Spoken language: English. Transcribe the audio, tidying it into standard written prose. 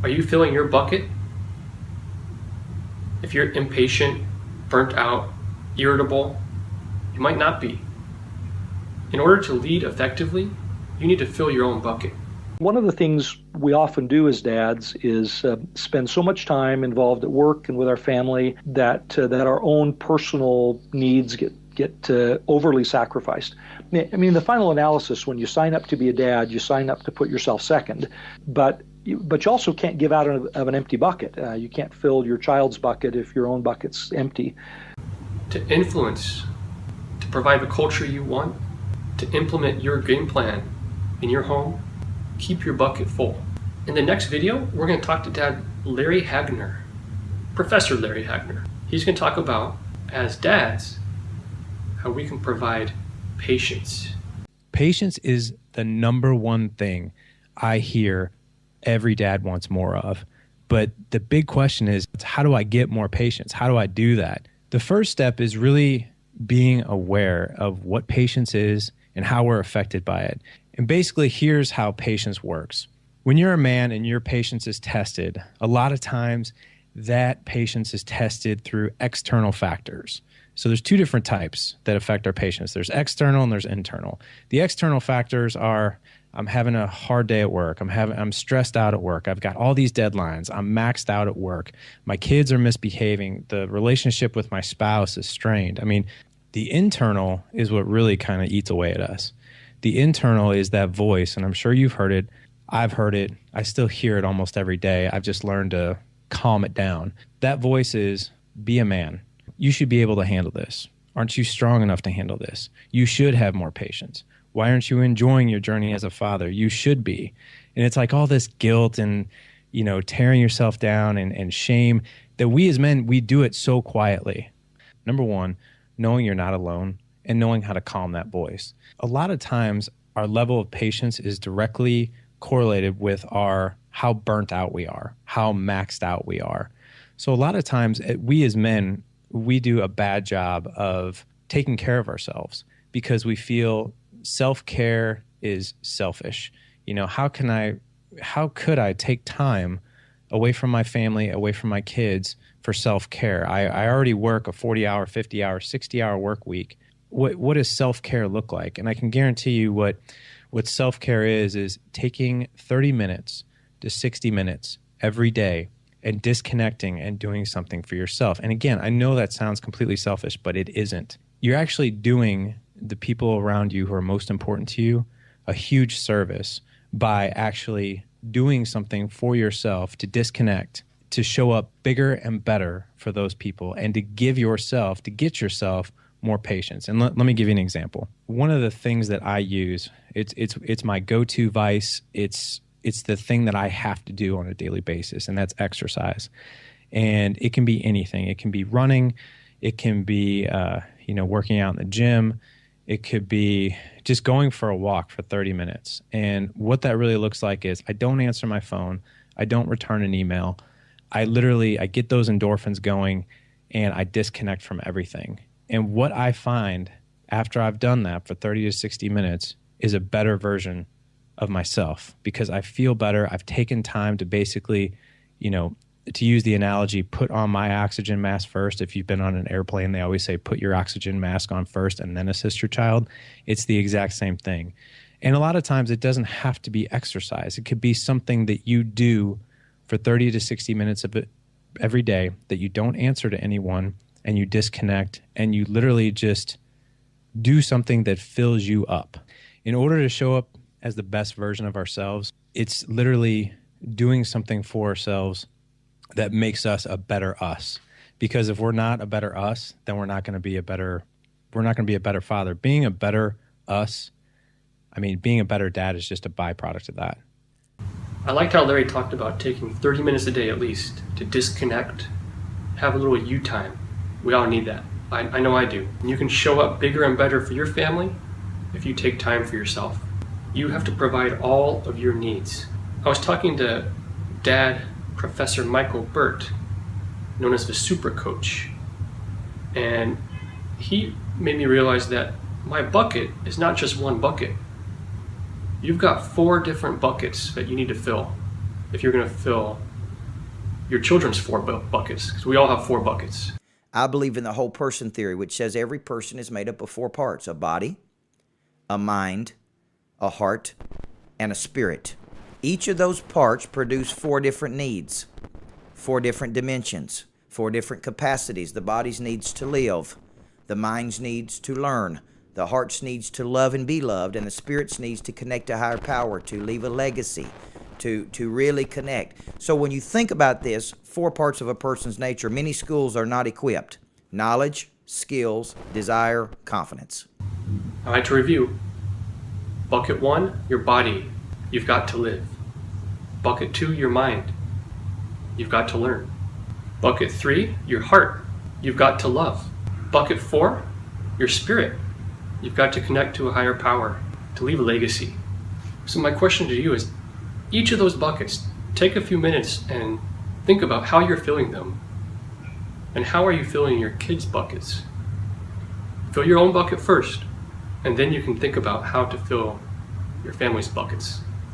Are you filling your bucket? If you're impatient, burnt out, irritable, you might not be. In order to lead effectively, you need to fill your own bucket. One of the things we often do as dads is spend so much time involved at work and with our family that our own personal needs get overly sacrificed. I mean, the final analysis, when you sign up to be a dad, you sign up to put yourself second, but you also can't give out of an empty bucket. You can't fill your child's bucket if your own bucket's empty. To influence, to provide the culture you want, to implement your game plan in your home, keep your bucket full. In the next video, we're going to talk to Dad Larry Hagner, Professor Larry Hagner. He's going to talk about, as dads, how we can provide patience. Patience is the number one thing I hear every dad wants more of. But the big question is, how do I get more patience? How do I do that? The first step is really being aware of what patience is and how we're affected by it. And basically, here's how patience works. When you're a man and your patience is tested, a lot of times that patience is tested through external factors. So there's two different types that affect our patience. There's external and there's internal. The external factors are, I'm having a hard day at work. I'm stressed out at work. I've got all these deadlines. I'm maxed out at work. My kids are misbehaving. The relationship with my spouse is strained. I mean, the internal is what really kind of eats away at us. The internal is that voice, and I'm sure you've heard it. I've heard it. I still hear it almost every day. I've just learned to calm it down. That voice is, be a man. You should be able to handle this. Aren't you strong enough to handle this? You should have more patience. Why aren't you enjoying your journey as a father? You should be. And it's like all this guilt and, tearing yourself down and shame that we as men, we do it so quietly. Number one, knowing you're not alone and knowing how to calm that voice. A lot of times our level of patience is directly correlated with how burnt out we are, how maxed out we are. So a lot of times we as men, we do a bad job of taking care of ourselves because we feel self-care is selfish. How could I take time away from my family, away from my kids for self-care? I already work a 40-hour, 50-hour, 60-hour work week. What does self-care look like? And I can guarantee you what self-care is taking 30 minutes to 60 minutes every day and disconnecting and doing something for yourself. And again, I know that sounds completely selfish, but it isn't. You're actually doing the people around you who are most important to you a huge service by actually doing something for yourself to disconnect, to show up bigger and better for those people, and to get yourself more patience. And let me give you an example. One of the things that I use, it's my go-to vice. It's the thing that I have to do on a daily basis, and that's exercise. And it can be anything. It can be running. It can be working out in the gym. It could be just going for a walk for 30 minutes. And what that really looks like is I don't answer my phone. I don't return an email. I get those endorphins going and I disconnect from everything. And what I find after I've done that for 30 to 60 minutes is a better version of myself because I feel better. I've taken time to basically, to use the analogy, put on my oxygen mask first. If you've been on an airplane, they always say put your oxygen mask on first and then assist your child. It's the exact same thing. And a lot of times it doesn't have to be exercise. It could be something that you do for 30 to 60 minutes of it every day that you don't answer to anyone and you disconnect and you literally just do something that fills you up. In order to show up as the best version of ourselves, it's literally doing something for ourselves that makes us a better us. Because if we're not a better us, then we're not going to be a better father. Being a better us, being a better dad is just a byproduct of that. I liked how Larry talked about taking 30 minutes a day at least to disconnect, have a little you time. We all need that. I know I do. And you can show up bigger and better for your family if you take time for yourself. You have to provide all of your needs. I was talking to Dad, Professor Michael Burt, known as the Super Coach, and he made me realize that my bucket is not just one bucket. You've got 4 different buckets that you need to fill if you're going to fill your children's four buckets, because we all have four buckets. I believe in the whole person theory, which says every person is made up of four parts: a body, a mind, a heart, and a spirit. Each of those parts produce four different needs, four different dimensions, four different capacities. The body's needs to live, the mind's needs to learn, the heart's needs to love and be loved, and the spirit's needs to connect to higher power, to leave a legacy, to really connect. So when you think about this, four parts of a person's nature, many schools are not equipped: knowledge, skills, desire, confidence. All right, to review. Bucket 1, your body. You've got to live. Bucket 2, your mind. You've got to learn. Bucket 3, your heart. You've got to love. Bucket 4, your spirit. You've got to connect to a higher power, to leave a legacy. So my question to you is, each of those buckets, take a few minutes and think about how you're filling them. And how are you filling your kids' buckets? Fill your own bucket first, and then you can think about how to fill your family's buckets.